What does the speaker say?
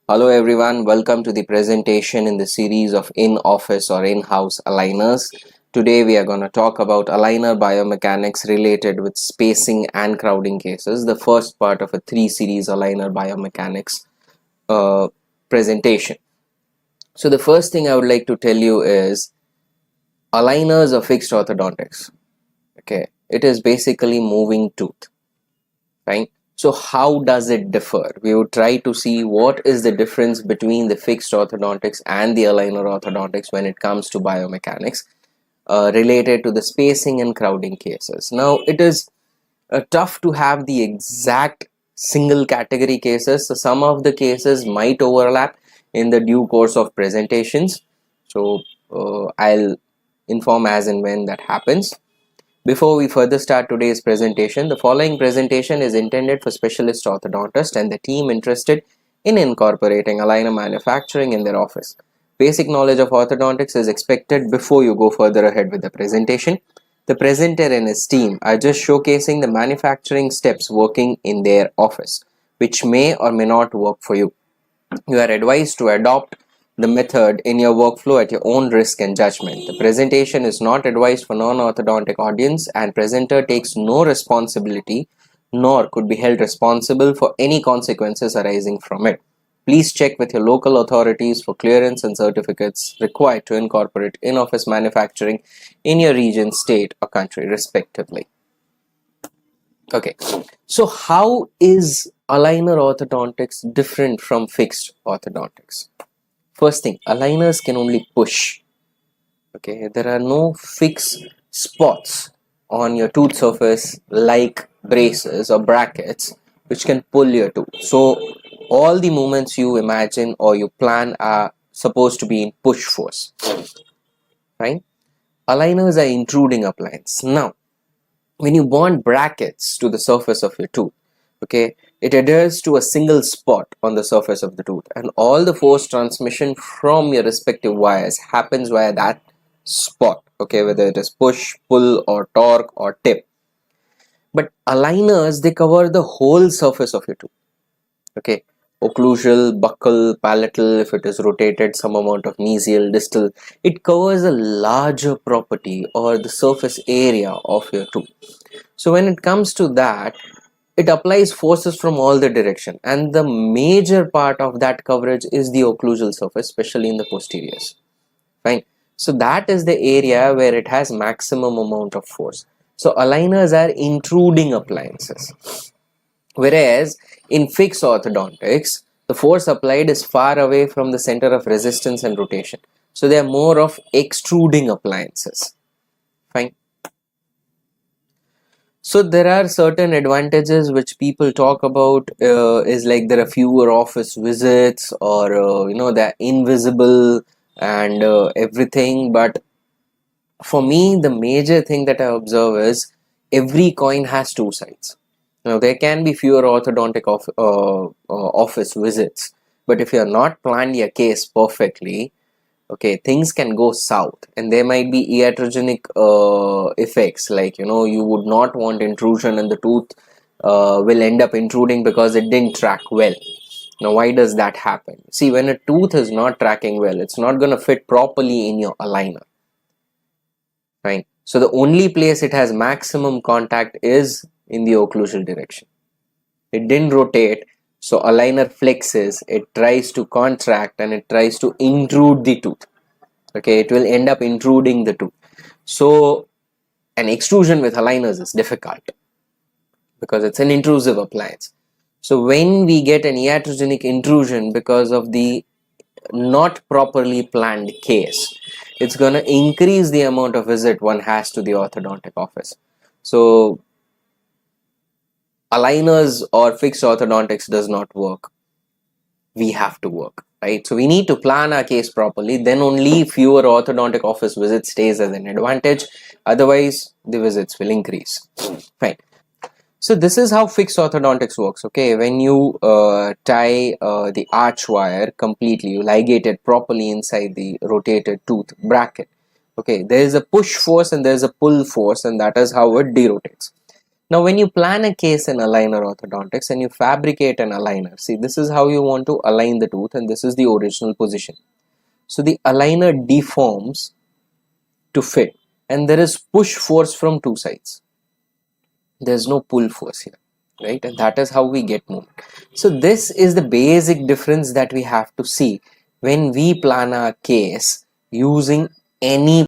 Hello everyone, welcome to the presentation in the series of in-office or in-house aligners. Today we are going to talk about aligner biomechanics related with spacing and crowding cases, the first part of a three-series aligner biomechanics presentation. So the first thing I would like to tell you is aligners are fixed orthodontics. Okay, it is basically moving tooth, right? So how does it differ? We would try to see what is the difference between the fixed orthodontics and the aligner orthodontics when it comes to biomechanics related to the spacing and crowding cases. Now, it is tough to have the exact single category cases. So some of the cases might overlap in the due course of presentations. So I'll inform as and when that happens. Before we further start today's presentation, the following presentation is intended for specialist orthodontists and the team interested in incorporating aligner manufacturing in their office. Basic knowledge of orthodontics is expected before you go further ahead with the presentation. The presenter and his team are just showcasing the manufacturing steps working in their office, which may or may not work for you. You are advised to adopt the method in your workflow at your own risk and judgment. The presentation is not advised for non-orthodontic audience and presenter takes no responsibility nor could be held responsible for any consequences arising from it. Please check with your local authorities for clearance and certificates required to incorporate in-office manufacturing in your region, state or country respectively. Okay, so how is aligner orthodontics different from fixed orthodontics? First thing, aligners can only push. Okay, there are no fixed spots on your tooth surface like braces or brackets which can pull your tooth. So all the movements you imagine or you plan are supposed to be in push force, right? Aligners are intruding appliance. Now, when you bond brackets to the surface of your tooth, okay, it adheres to a single spot on the surface of the tooth and all the force transmission from your respective wires happens via that spot, okay, whether it is push, pull or torque or tip. But aligners, they cover the whole surface of your tooth, okay, occlusal, buccal, palatal, if it is rotated, some amount of mesial, distal, it covers a larger property or the surface area of your tooth. So when it comes to that, it applies forces from all the direction and the major part of that coverage is the occlusal surface, especially in the posteriors. Fine. So that is the area where it has maximum amount of force. So aligners are intruding appliances. Whereas in fixed orthodontics, the force applied is far away from the center of resistance and rotation. So they are more of extruding appliances. Fine. So there are certain advantages which people talk about is like there are fewer office visits or they're invisible and everything. But for me, the major thing that I observe is every coin has two sides. Now there can be fewer orthodontic office visits, but if you are not planned your case perfectly, okay, things can go south and there might be iatrogenic effects, like you would not want intrusion and the tooth will end up intruding because it didn't track well. Now why does that happen? See, when a tooth is not tracking well, it's not going to fit properly in your aligner, right? So the only place it has maximum contact is in the occlusal direction. It didn't rotate, so aligner flexes, it tries to contract and it tries to intrude the tooth. Okay, it will end up intruding the tooth. So an extrusion with aligners is difficult because it's an intrusive appliance. So when we get an iatrogenic intrusion because of the not properly planned case, it's going to increase the amount of visit one has to the orthodontic office. So aligners or fixed orthodontics does not work. We have to work, right? So we need to plan our case properly, then only fewer orthodontic office visits stays as an advantage, otherwise the visits will increase. Fine. So this is how fixed orthodontics works. Okay, when you tie the arch wire completely, you ligate it properly inside the rotated tooth bracket. Okay, there is a push force and there is a pull force, and that is how it derotates. Now, when you plan a case in aligner orthodontics and you fabricate an aligner, see, this is how you want to align the tooth, and this is the original position. So the aligner deforms to fit, and there is push force from two sides. There's no pull force here, right? And that is how we get movement. So this is the basic difference that we have to see when we plan our case using any